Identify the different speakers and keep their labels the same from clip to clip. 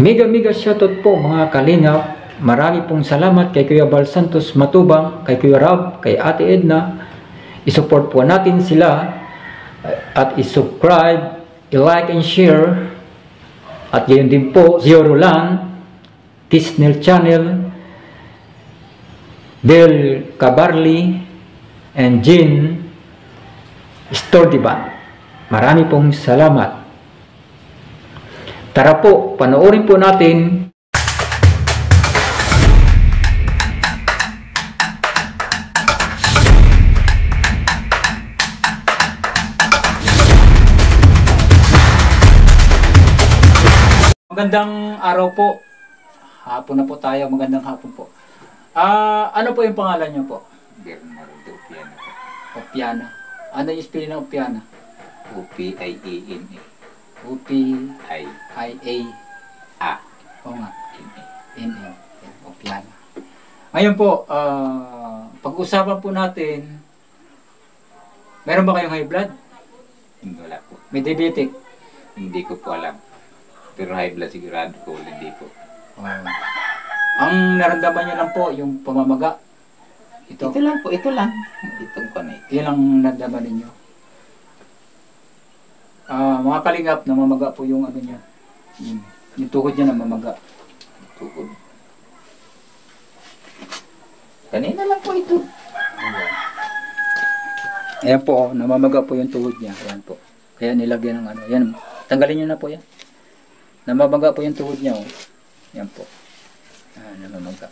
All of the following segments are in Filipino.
Speaker 1: Mega shoutout po mga kalingap. Marami pong salamat kay Kuya Bal Santos Matubang, kay Kuya Rab, kay Ate Edna. I-support po natin sila at i-subscribe, i-like and share. At gayon din po, Zio Roland, Tisnel Channel, Del Cabarli, and Jean Stordiban. Marami pong salamat. Tara po, panoorin po natin. Magandang araw po. Hapon na po tayo. Magandang hapon po. Ano po yung pangalan niyo po?
Speaker 2: Bernardo Opiana.
Speaker 1: Opiana. Ano yung spelling ng Opiana?
Speaker 2: O-P-I-A-N-A.
Speaker 1: O-P-I-A. Oo nga.
Speaker 2: N-A.
Speaker 1: N-A. Opiana. Ngayon po, pag-usapan po natin, meron ba kayong high blood?
Speaker 2: Wala po.
Speaker 1: May diabetic?
Speaker 2: Hindi ko po alam. Pero high blood sigurado ko, hindi po.
Speaker 1: Ang naramdaman niyo lang po, yung pamamaga.
Speaker 2: Ito lang po, ito lang. Itong panay.
Speaker 1: Yan ang naramdaman ninyo. Mga kalingap, namamaga po yung ano niya. Yung tuhod niya namamaga.
Speaker 2: Tuhod. Kanina lang po ito.
Speaker 1: Ayan po, namamaga po yung tuhod niya. Ayan po. Kaya nilagyan ng ano. Yan, tanggalin niyo na po yan. Namamaga po yung tuhod niya. Oh. Yan po. Namamaga.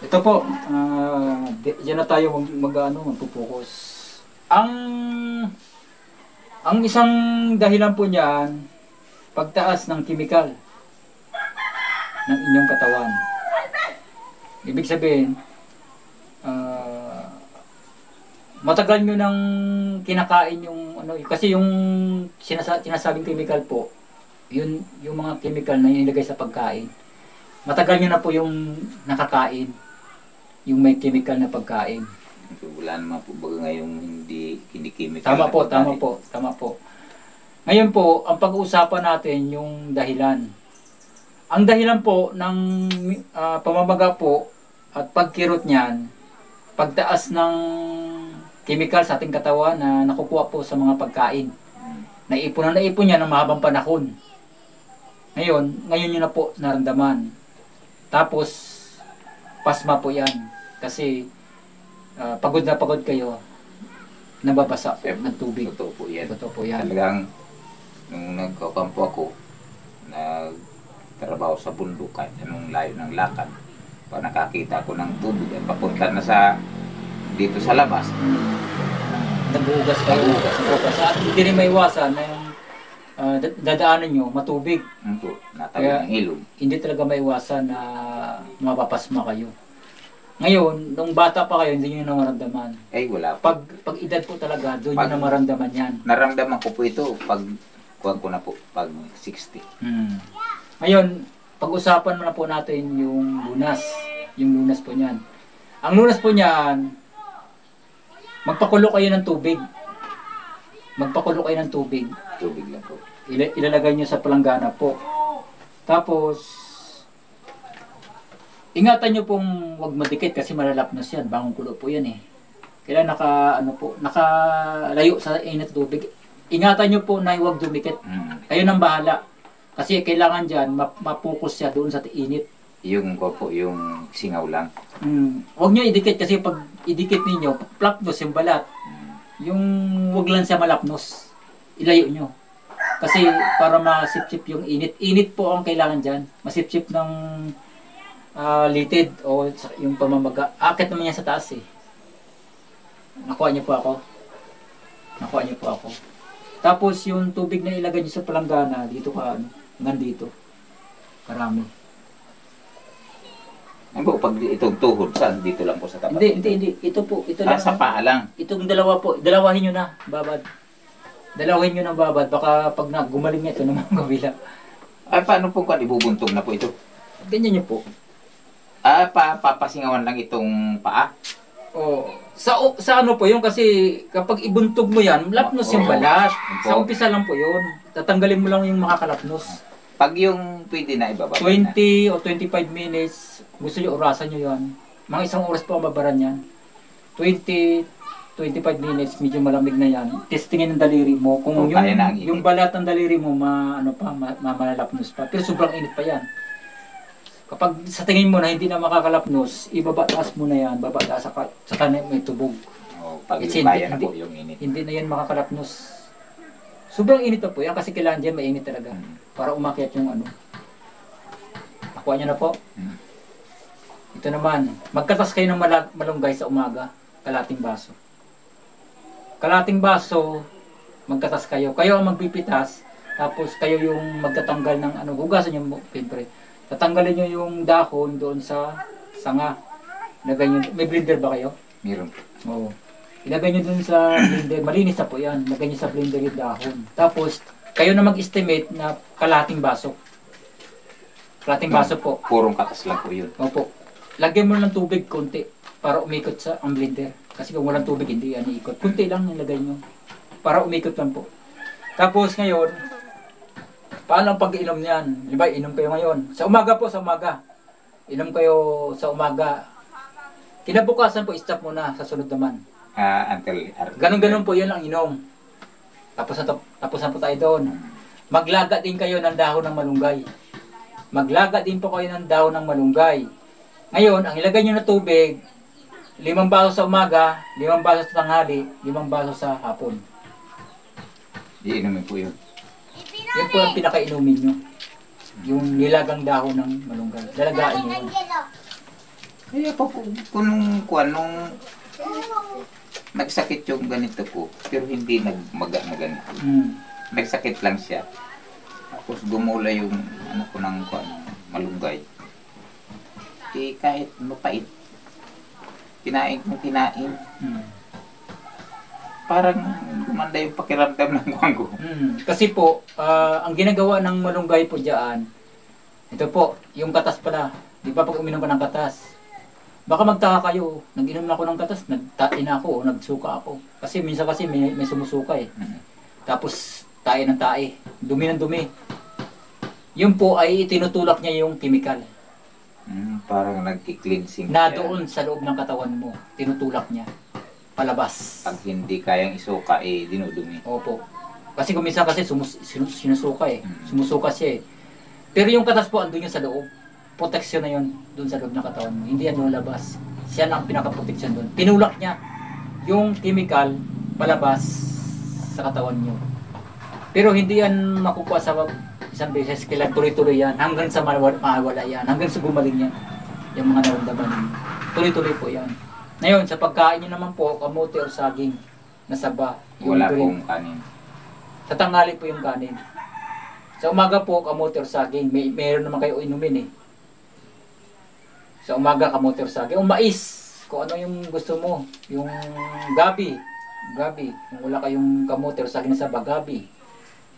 Speaker 1: Ito po, diyan na tayo magpo-focus. Ang isang dahilan po niyan, pagtaas ng chemical ng inyong katawan. Ibig sabihin, matagal nyo nang kinakain yung ano, kasi yung sinasabing chemical po, yun yung mga chemical na inilagay sa pagkain. Matagal nyo na po yung nakakain, yung may chemical na pagkain.
Speaker 2: Wala naman po baga ngayong hindi chemical.
Speaker 1: Tama po. Ngayon po, ang pag-uusapan natin yung dahilan. Ang dahilan po ng pamamaga po at pagkirot niyan, pagtaas ng chemical sa ating katawan na nakukuha po sa mga pagkain. Naipon niya ng mahabang panahon. Ngayon nyo na po naramdaman. Tapos, pasma po yan. Kasi, pagod na pagod kayo, nababasa po ng tubig.
Speaker 2: Totoo po yan.
Speaker 1: Totoo po yan.
Speaker 2: Talagang, nung nagkakampo ako, nagtrabaho sa bundukan, anong layo ng lakad, pag nakakita ko ng tubig, at papunta na sa, dito sa labas.
Speaker 1: Nabuhugas kayo. At hindi rin maiwasan na yung dadaanan nyo, matubig.
Speaker 2: Natawid ng ilog.
Speaker 1: Hindi talaga maiwasan na mapapasma kayo. Ngayon, nung bata pa kayo, hindi nyo na maramdaman.
Speaker 2: Ay, wala po.
Speaker 1: Pag edad po talaga, doon nyo na maramdaman yan.
Speaker 2: Naramdaman ko po ito pag kuwan ko na po, pag 60.
Speaker 1: Ngayon, pag-usapan na po natin yung lunas. Yung lunas po niyan. Ang lunas po niyan, magpakulo kayo ng tubig. Magpakulo kayo ng tubig.
Speaker 2: Tubig lang po.
Speaker 1: Ilalagay nyo sa palanggana po. Tapos, ingatan nyo pong huwag madikit kasi malalapnos yan. Bangong kulo po yan eh. Kailangan nakalayo sa init na tubig. Ingatan nyo po na huwag dumikit. Kayo nang bahala. Kasi kailangan dyan, mapokus siya doon sa init.
Speaker 2: Yung singaw lang.
Speaker 1: Huwag nyo idikit kasi pag idikit ninyo, plapnos yung balat. Yung huwag lang siya malapnos. Ilayo nyo. Kasi para masipsip yung init. Init po ang kailangan dyan. Masipsip ng litid o yung pamamaga. Akit naman yan sa taas eh. Nakuha niyo po ako. Tapos yung tubig na ilagay niyo sa palanggana, dito ka, hanggang dito. Karami.
Speaker 2: Ano po, pag itong tuhod, saan? Dito lang po sa tapat?
Speaker 1: Hindi. Ito po. Ito lang.
Speaker 2: Sa paa lang.
Speaker 1: Itong dalawa po. Dalawahin nyo na, babad. Dalawahin nyo ng babad. Baka pag gumaling ito naman kabila.
Speaker 2: Ay, paano po kung ibubuntog na po ito?
Speaker 1: Ganyan nyo po.
Speaker 2: Papasingawan lang itong paa.
Speaker 1: Oh, sa ano po yun kasi kapag ibuntog mo yan, lapnos yung balat. Sa umpisa lang po yun. Tatanggalin mo lang yung makakalapnos.
Speaker 2: Pag yung pwede na ibaba
Speaker 1: 20 o 25 minutes, gusto nyo orasan nyo yan. Mga isang oras po ang babaran yan. 20, 25 minutes, medyo malamig na yan. Testingin ng daliri mo. Kung
Speaker 2: kaya na ang
Speaker 1: yung
Speaker 2: init.
Speaker 1: balat ng daliri mo, malalapnos pa. Pero sobrang init pa yan. Kapag sa tingin mo na hindi na makakalapnos, ibabataas mo na yan, babataas sa kanin may tubog.
Speaker 2: Pag
Speaker 1: Kasi
Speaker 2: yung kaya na po yung init.
Speaker 1: hindi na yan makakalapnos. Sobrang init na po yan kasi kailangan dyan mainit talaga. Para umakyat yung ano. Nakuha nyo na po. Ito naman, magkatas kayo ng malunggay sa umaga, kalating baso. Kalating baso, magkatas kayo. Kayo ang magpipitas, tapos kayo yung magtatanggal ng ano, hugasan nyo, siyempre. Tatanggalin nyo yung dahon doon sa sanga. Ilagay nyo, may blender ba kayo?
Speaker 2: Meron.
Speaker 1: Oo. Ilagay nyo doon sa blender, malinis na po yan. Ilagay nyo sa blender yung dahon. Tapos, kayo na mag-estimate na kalating baso. Kalating baso po.
Speaker 2: Purong katas lang po yun.
Speaker 1: Opo. Lagyan mo ng tubig konti para umikot sa ang blender. Kasi kung walang tubig, hindi yan iikot. Kunti lang nilagay nyo. Para umikot lang po. Tapos ngayon, paano ang pag-inom niyan? Di ba, inom kayo ngayon. Sa umaga po, sa umaga. Inom kayo sa umaga. Kinabukasan po, stop muna sa sunod naman. Ganon-ganon po, yun ang inom. Tapos na po tayo doon. Maglaga din kayo ng dahon ng malunggay. Maglaga din po kayo ng dahon ng malunggay. Ngayon, ang ilagay nyo na tubig, 5 baso sa umaga, 5 baso sa tanghali, 5 baso sa hapon.
Speaker 2: Iinumin po yun.
Speaker 1: Yun po ang pinakainumin nyo. Yung nilagang dahon ng malunggay. Dalagaan nyo yun.
Speaker 2: Kaya pa po, nung nagsakit yung ganito ko, pero hindi nagmaga na ganito. Nagsakit lang siya. Tapos gumula yung ano ko ng malunggay. Kahit mapait, kinain. Parang gumanda yung pakiramdam ng kuwan ko.
Speaker 1: Kasi po, ang ginagawa ng malunggay po dyan, ito po, yung katas pala. Di ba pag uminom ka ng katas, baka magtaka kayo, nag-inom na ako ng katas, nagtain ako o nagsuka ako. Kasi minsan kasi may sumusuka eh. Tapos tae ng tae, dumi ng dumi. Yun po ay itinutulak niya yung chemical.
Speaker 2: Parang nagki-cleansing
Speaker 1: na doon sa loob ng katawan mo, tinutulak niya. Palabas.
Speaker 2: Pag hindi kayang isuka, dinudumi.
Speaker 1: Opo. Kasi kung minsan kasi sinusuka eh. Sumusuka siya eh. Pero yung katas po, andun yun sa loob. Proteksyon na yun doon sa loob ng katawan mo. Hindi yan lumabas. Siya lang ang pinaka-proteksyon doon. Tinulak niya yung chemical palabas sa katawan niyo. Pero hindi yan makukuha sa isang beses. Kailan tuloy-tuloy yan. Hanggang sa mawala yan. Hanggang sa gumaling yan. Yung mga naramdaman ninyo. Tuloy-tuloy po yan. Ngayon, sa pagkain nyo naman po, kamote o saging na saba.
Speaker 2: Wala pong kanin.
Speaker 1: Sa tanghali po yung kanin. Sa umaga po, kamote or saging. Meron naman kayo inumin eh. Sa umaga, kamote or saging. O mais. Kung ano yung gusto mo. Yung gabi. Gabi. Kung wala kayong kamote or saging na saba, gabi.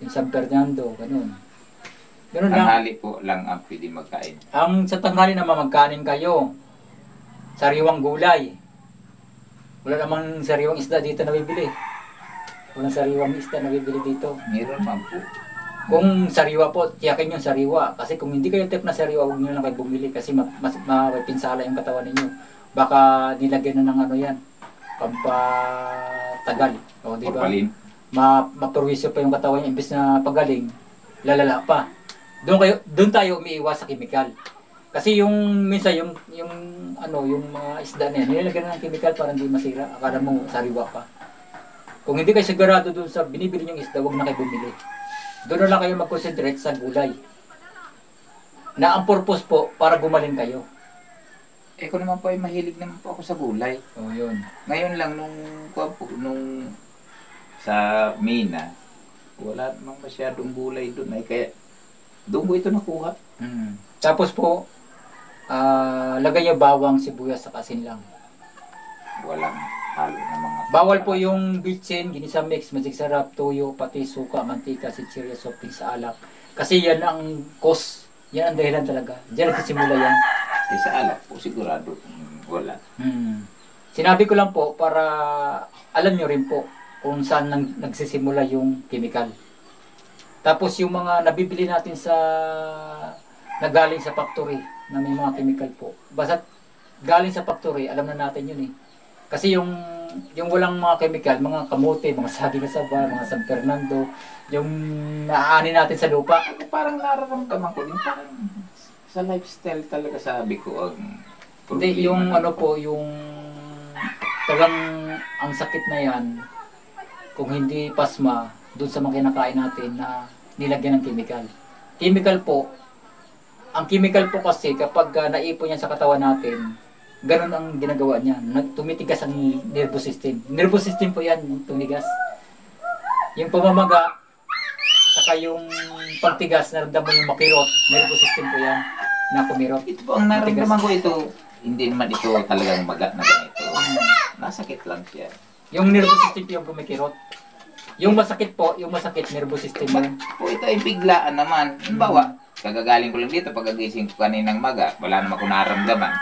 Speaker 1: Yung San Fernando. Ganun. Ganun lang.
Speaker 2: Tanghali po lang ang pwede magkain.
Speaker 1: Ang sa tanghali naman, magkanin kayo. Sariwang gulay. Wala namang sariwang isda dito na bibili. Walang sariwang isda na bibili dito.
Speaker 2: Meron man po.
Speaker 1: Kung sariwa po, tiyakin yung sariwa. Kasi kung hindi kayo tip na sariwa, huwag nyo lang kayo bumili. Kasi mapipinsala yung katawan ninyo. Baka nilagyan na ng ano yan. Pampatagal. O, diba? Maperwisyo pa yung katawan niya. Imbis na pagaling, lalala pa. Doon tayo umiiwas sa chemical. Kasi yung minsan yung mga isda na yan, nilagyan na ng chemical para hindi masira. Akala mo sariwa pa. Kung hindi kayo sigurado doon sa binibili yung isda, huwag na kayo bumili. Doon na lang kayo mag-concentrate sa gulay. Na ang purpose po, para gumaling kayo.
Speaker 2: Ko naman po ay mahilig naman po ako sa gulay.
Speaker 1: Oh, yun.
Speaker 2: Ngayon lang nung sa Mina, wala namang masyadong gulay doon ay kaya doon ko ito nakuha.
Speaker 1: Tapos po, lagay nyo bawang, sibuyas, sa asin lang.
Speaker 2: Walang halo na mga...
Speaker 1: Bawal po yung bitsin, ginisa mix, magic sarap, toyo, pati suka, mantika, sitsirya, soft sa alak. Kasi yan ang cause, yan ang dahilan talaga. Diyan nagsisimula yan.
Speaker 2: Sa alak po, sigurado wala.
Speaker 1: Sinabi ko lang po para alam nyo rin po kung saan nagsisimula yung chemical. Tapos yung mga nabibili natin sa nagaling sa factory na may mga chemical po. Basta galing sa factory, alam na natin yun eh. Kasi yung walang mga chemical, mga kamote, mga saging na saba, mga San Fernando, yung naaani natin sa lupa.
Speaker 2: Parang nararamdaman ko din, parang sa lifestyle talaga sabi ko ang
Speaker 1: hindi, yung ano po, yung talagang ang sakit na yan, kung hindi pasma, doon sa mga kinakain natin na nilagyan ng chemical. Chemical po, ang chemical po kasi kapag naipon yan sa katawan natin, ganun ang ginagawa niya. Tumitigas ang nervous system. Nervous system po yan, tumigas. Yung pamamaga, saka yung pagtigas, naramdaman yung makirot, nervous system po yan, na kumirot.
Speaker 2: Ito po ang naramdaman ko ito, hindi naman ito talagang maga na ganito. Nasakit lang siya.
Speaker 1: Yung nervous system po yung kumikirot. Yung masakit po, yung masakit, nervous system yun.
Speaker 2: Po ito ay biglaan naman. Halimbawa, kagagaling ko lang dito, pagagising ko kaninang maga, wala naman ako naramdaman.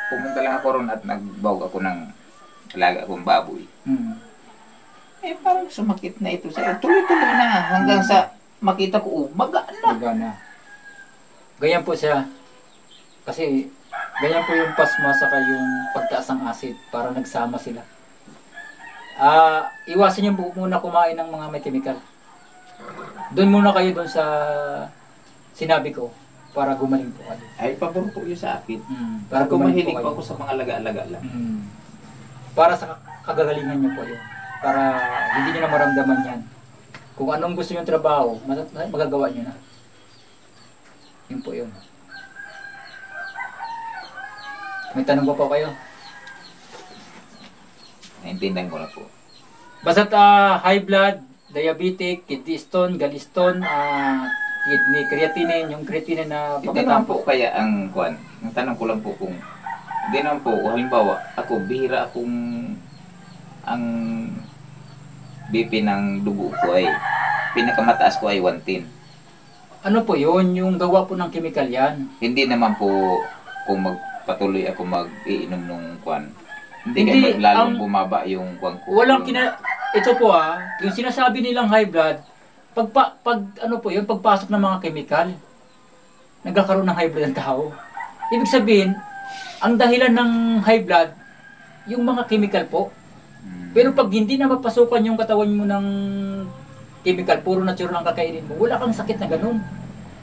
Speaker 2: Pumunta lang ako ron at nagbawag ako ng alaga akong baboy. Eh parang sumakit na ito. Tuloy-tuloy na hanggang sa makita ko, maga na.
Speaker 1: Maga na. Ganyan po siya. Kasi ganyan po yung pasma saka yung pagtaas ng acid. Para nagsama sila. Iwasan niyo muna kumain ng mga may chemical. Doon muna kayo doon sa sinabi ko. Para gumaling po kayo.
Speaker 2: Ay, pabor po yun sa akin.
Speaker 1: Para
Speaker 2: Kung
Speaker 1: gumaling
Speaker 2: mahilig
Speaker 1: po
Speaker 2: pa
Speaker 1: kayo.
Speaker 2: ako sa mga alaga-alaga lang.
Speaker 1: Para sa kagagalingan niyo po yun. Para hindi niyo na maramdaman yan. Kung anong gusto niyo trabaho, magagawa niyo na. Yun po yun. May tanong pa po kayo?
Speaker 2: Naintindihan ko na po.
Speaker 1: Basta't high blood, diabetic, kidney stone, gallstone, kidney creatinine, yung creatinine na
Speaker 2: Hindi naman po kaya ang kuan. Ang tanong ko lang po kung hindi naman po, halimbawa, ako, bihira akong ang BP ng dugo ko ay pinakamataas ko ay 110.
Speaker 1: Ano po yun? Yung gawa po ng chemical yan.
Speaker 2: Hindi naman po kung magpatuloy ako mag-iinom ng kuan. Hindi
Speaker 1: Hindi,
Speaker 2: kaya lalong bumaba yung kuan ko.
Speaker 1: Walang ito po yung sinasabi nilang high blood, ano po yun, pagpasok ng mga chemical, nagkakaroon ng high blood ang tao. Ibig sabihin, ang dahilan ng high blood, yung mga chemical po. Pero pag hindi na mapasukan yung katawan mo ng chemical, puro natural ang kakainin mo, wala kang sakit na ganun.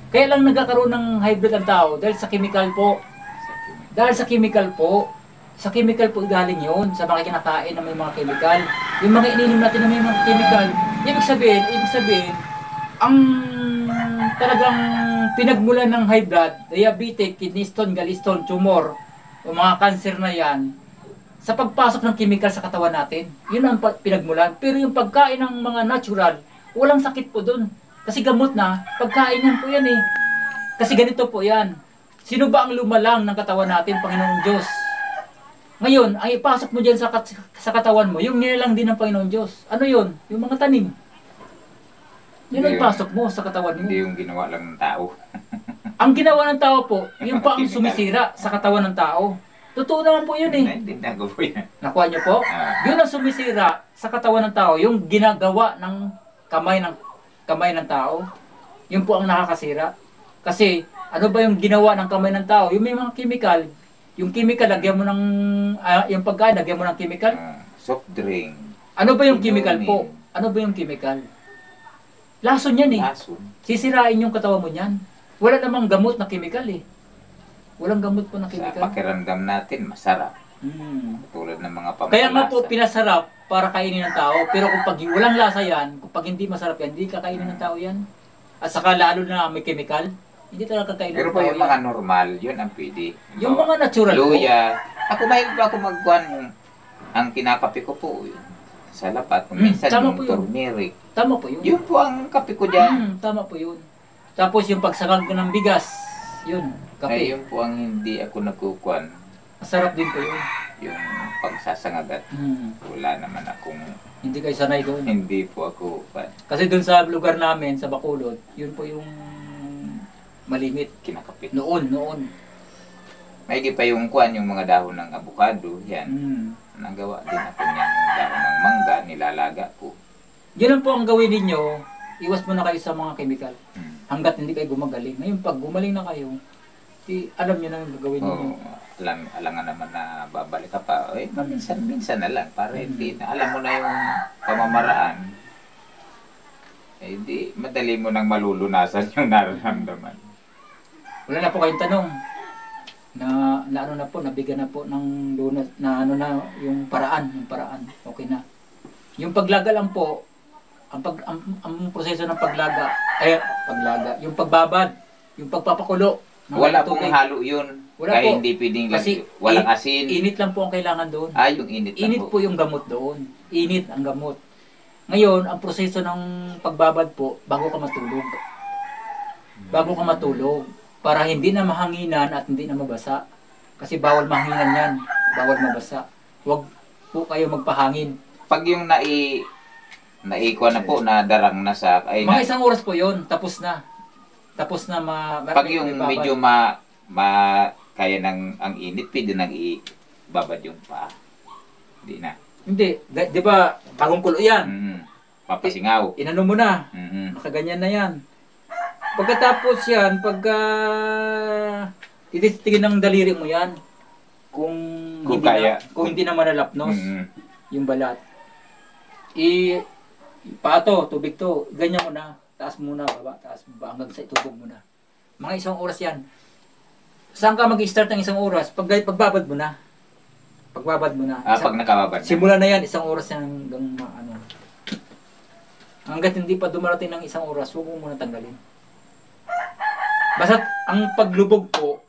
Speaker 1: Kaya lang nagkakaroon ng high blood ang tao dahil sa chemical po. Dahil sa chemical po. Sa chemical po galing yun, sa mga kinakain na may mga chemical. Yung mga ininom natin na may mga chemical, ibig sabihin, ang talagang pinagmulan ng high blood, diabetic, kidney stone, gallstone, tumor, o mga cancer na yan, sa pagpasok ng chemical sa katawan natin, yun ang pinagmulan. Pero yung pagkain ng mga natural, walang sakit po dun. Kasi gamot na, pagkain yan po yan eh. Kasi ganito po yan. Sino ba ang lumalang ng katawan natin, Panginoong Diyos? Ngayon, ay ipasok mo dyan sa katawan mo, yung nilalang din ng Panginoon Diyos. Ano yun? Yung mga tanim. Yun ang ipasok mo sa katawan mo.
Speaker 2: Hindi yung ginawa lang ng tao.
Speaker 1: Ang ginawa ng tao po, yung pa ang sumisira sa katawan ng tao. Totoo naman po yun eh.
Speaker 2: Naintindihan ko po yan.
Speaker 1: Nakuha niyo po? Yun ang sumisira sa katawan ng tao, yung ginagawa ng kamay ng tao. Yun po ang nakakasira. Kasi, ano ba yung ginawa ng kamay ng tao? Yung may mga chemical. Yung chemical, lagyan mo ng, yung pagkain, lagyan mo ng chemical.
Speaker 2: Soft drink.
Speaker 1: Ano ba yung chemical po? Ano ba yung chemical? Lason yan eh.
Speaker 2: Lason.
Speaker 1: Sisirain yung katawan mo niyan. Wala namang gamot na chemical eh. Walang gamot po na
Speaker 2: Sa
Speaker 1: chemical.
Speaker 2: pakiramdam natin, masarap. Tulad ng mga pampalasa.
Speaker 1: Kaya nga po, pinasarap para kainin ng tao. Pero kung pag walang lasa yan, kung pag hindi masarap yan, hindi kakainin ng tao yan. At saka lalo na may chemical, hindi talaga kakainin
Speaker 2: Pero
Speaker 1: ng
Speaker 2: po
Speaker 1: tao
Speaker 2: yung
Speaker 1: yan.
Speaker 2: mga normal, yun ang pwede.
Speaker 1: Yung mga natural po.
Speaker 2: luya. Ako mahilig pa ako magkuhan yung ang kinakape ko po yun. Sa lapat, kung minsan
Speaker 1: tama
Speaker 2: yung
Speaker 1: po yun.
Speaker 2: turmeric.
Speaker 1: Tama po yun.
Speaker 2: Yun po ang kape ko dyan.
Speaker 1: Tama po yun. Tapos yung pagsakag ko ng bigas, yun, kape.
Speaker 2: Ay, yun po ang hindi ako nagkukuhan.
Speaker 1: Masarap din po yun.
Speaker 2: Yung pagsasangagat. Wala naman akong,
Speaker 1: Hindi kayo sanay doon.
Speaker 2: hindi po ako
Speaker 1: Kasi doon sa lugar namin, sa Bacolod, yun po yung malimit.
Speaker 2: kinakape.
Speaker 1: Noon.
Speaker 2: Maigi pa yung kuan, yung mga dahon ng avocado, yan. Nagawa din ako niyan, yung dahon ng mangga, nilalaga ko.
Speaker 1: Yun lang po ang gawin ninyo, iwas muna kayo sa mga chemical. Hanggat hindi kayo gumagaling. Ngayon, pag gumaling na kayo, alam nyo na yung gagawin ninyo.
Speaker 2: Alam nga naman na babalik ka pa. Eh, minsan na lang. Para hindi na, alam mo na yung pamamaraan. Eh, hindi, madali mo nang malulunasan yung nararamdaman.
Speaker 1: Wala na po kayong tanong. Na ano na po, nabigyan na po ng donut, na ano na, yung paraan. Okay na. Yung paglaga lang po, ang proseso ng paglaga, yung pagbabad, yung pagpapakulo.
Speaker 2: Wala pong halo yun.
Speaker 1: Wala
Speaker 2: kaya
Speaker 1: po.
Speaker 2: hindi pwedeng
Speaker 1: Kasi
Speaker 2: walang asin.
Speaker 1: Init lang po ang kailangan doon.
Speaker 2: Yung init lang
Speaker 1: Init po yung gamot doon. Init ang gamot. Ngayon, ang proseso ng pagbabad po, bago ka matulog. Bago ka matulog. Para hindi na mahanginan at hindi na mabasa. Kasi bawal mahanginan yan. Bawal mabasa. Huwag po kayo magpahangin.
Speaker 2: Pag yung naikuha na po, nadarang na sa...
Speaker 1: Mga isang oras po yun, tapos na. Tapos na
Speaker 2: pag yung medyo kaya ng ang init, pwede nang ibabad yung paa. Hindi na.
Speaker 1: Hindi. Di ba, bagong kulo yan.
Speaker 2: Papasingaw.
Speaker 1: Inano mo na. Nakaganyan na yan. Pagkatapos yan, pagka titistigin ng daliri mo yan, kung hindi na manalapnos, yung balat. Pato, tubig to, ganyan mo na. Taas muna, baba, taas, baba, hanggang sa itubog muna. Mga isang oras yan. Saan ka mag-start ng isang oras? Pagbabad mo na. Pagbabad mo na.
Speaker 2: Pag nakababad na.
Speaker 1: Simula na yan, isang oras yan hanggang ano. Hanggat hindi pa dumarating ng isang oras, huwag mo muna tanggalin. Basta ang paglubog po,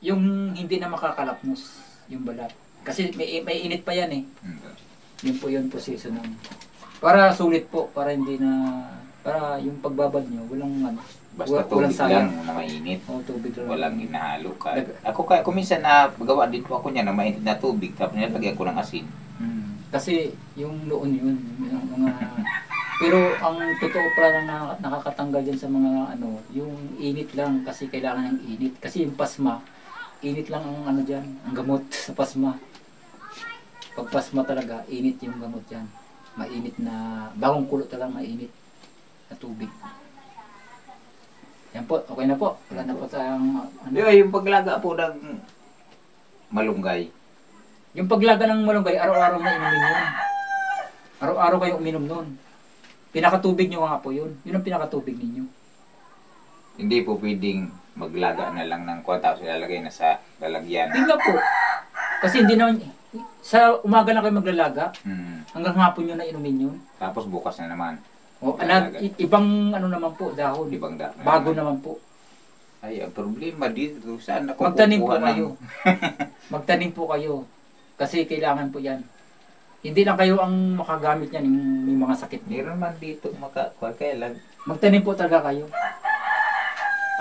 Speaker 1: yung hindi na makakalapnos, yung balat. Kasi may init pa yan eh. Yun po yung proseso ng... Para sulit po, para hindi na... Para yung pagbabad nyo, walang
Speaker 2: basta tubig lang na mainit.
Speaker 1: Tubig lang.
Speaker 2: Walang hinahalo ka. Kung minsan na gawa din po ako niya na mainit na tubig, tapos nilagyan ko ng asin.
Speaker 1: Kasi yung noon yun, yung mga... Pero ang totoo pala na nakakatanggal dyan sa mga yung init lang kasi kailangan ng init. Kasi yung pasma, init lang ang dyan, ang gamot sa pasma. Pag pasma talaga, init yung gamot dyan. Mainit na, bagong kulo talaga mainit na tubig. Yan po, okay na po. Wala na po tayong...
Speaker 2: Yung paglaga po ng malunggay.
Speaker 1: Yung paglaga ng malunggay, araw-araw na inumin yun. Araw-araw kayong uminom nun. Pinakatubig nyo nga po yun. Yun ang pinakatubig ninyo.
Speaker 2: Hindi po pwedeng maglaga na lang ng kuwan tapos ilalagay na sa lalagyan.
Speaker 1: Hindi nga po. Kasi hindi naman... Sa umaga lang kayo maglalaga. Hanggang hapon nyo na inumin yun.
Speaker 2: Tapos bukas na naman.
Speaker 1: Ibang naman po, dahon.
Speaker 2: Ibang dahon.
Speaker 1: Bago naman po.
Speaker 2: Ay, ang problema dito, saan ako
Speaker 1: magtanim po kayo. Magtanim po kayo. Kasi kailangan po yan. Hindi lang kayo ang makagamit yan, may mga sakit.
Speaker 2: Meron man dito, kaya lang.
Speaker 1: Magtanim po talaga kayo.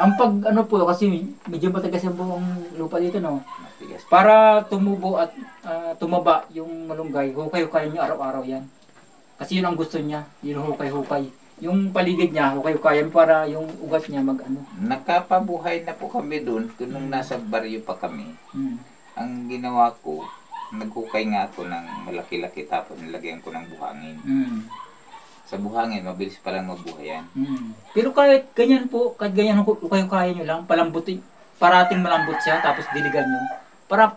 Speaker 1: Ang po, kasi medyo matagas yung buong lupa dito, no?
Speaker 2: Matigas.
Speaker 1: Para tumubo at tumaba yung malunggay, hukay-hukay nyo araw-araw yan. Kasi yun ang gusto niya, yung hukay-hukay. Yung paligid niya, hukay-hukayan para yung ugat niya
Speaker 2: Nakapabuhay na po kami doon, nung nasa baryo pa kami. Ang ginawa ko, naghukay nga ako ng malaki-laki tapos nilagyan ko ng buhangin. Sa buhangin, mabilis palang mabuhay yan.
Speaker 1: Pero kahit ganyan po, kahit ganyan hukay-hukayan nyo lang, palambutin, parating malambot siya, tapos diligan nyo.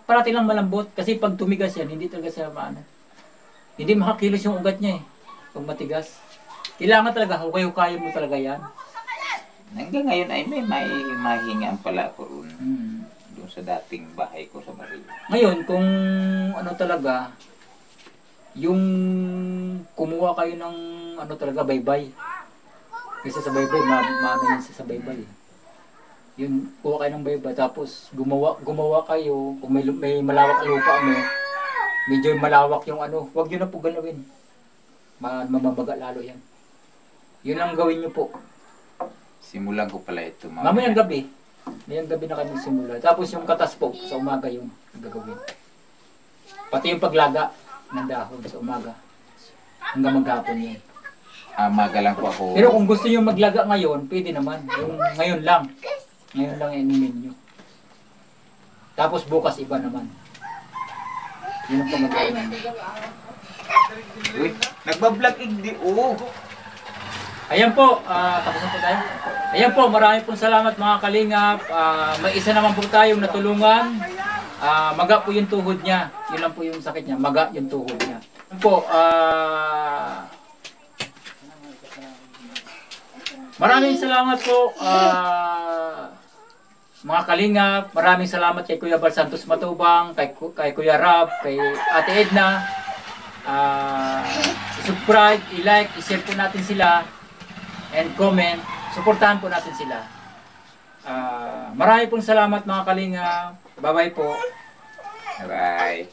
Speaker 1: Parating lang malambot, kasi pag tumigas yan, hindi talaga siya hindi makakilos yung ugat niya eh. Pag matigas. Kailangan talaga, hukay-hukayan mo talaga yan.
Speaker 2: Hanggang ngayon ay may mahingaan pala ako ron. Doon sa dating bahay ko sa baryo.
Speaker 1: Ngayon, kung talaga, yung kumuha kayo ng talaga, baybay. Kasi sa baybay, maano yun sa baybay. Yun, kuha kayo ng baybay, tapos gumawa kayo, kung may malawak lupa mo, medyo malawak yung huwag nyo na po galawin. Mamabaga lalo yan. Yun ang gawin nyo po.
Speaker 2: Simulan ko pala ito.
Speaker 1: Mamayang gabi. Mayang gabi na kami simula. Tapos yung katas po, sa umaga yung gagawin. Pati yung paglaga ng dahon sa umaga. Hanggang maghapon yun.
Speaker 2: Maga lang po ako.
Speaker 1: Pero kung gusto nyo maglaga ngayon, pwede naman. Yung ngayon lang. Ngayon lang inumin nyo. Tapos bukas iba naman. Yun ang pamagawa.
Speaker 2: Uy, nagbablog igdi. Oh.
Speaker 1: Ayan po, tapos na po tayo. Ayan po, marami pong salamat mga kalingap. May isa naman po tayong natulungan. Maga po yung tuhod niya. Yun lang po yung sakit niya. Maga yung tuhod niya. Ayan po, maraming salamat po. Mga kalingap, maraming salamat kay Kuya Bal Santos Matubang, kay Kuya Rab, kay Ate Edna. Subscribe, i-like, i-share po natin sila, and comment. Suportahan po natin sila. Marami pong salamat mga kalingap. Bye-bye po.
Speaker 2: Bye.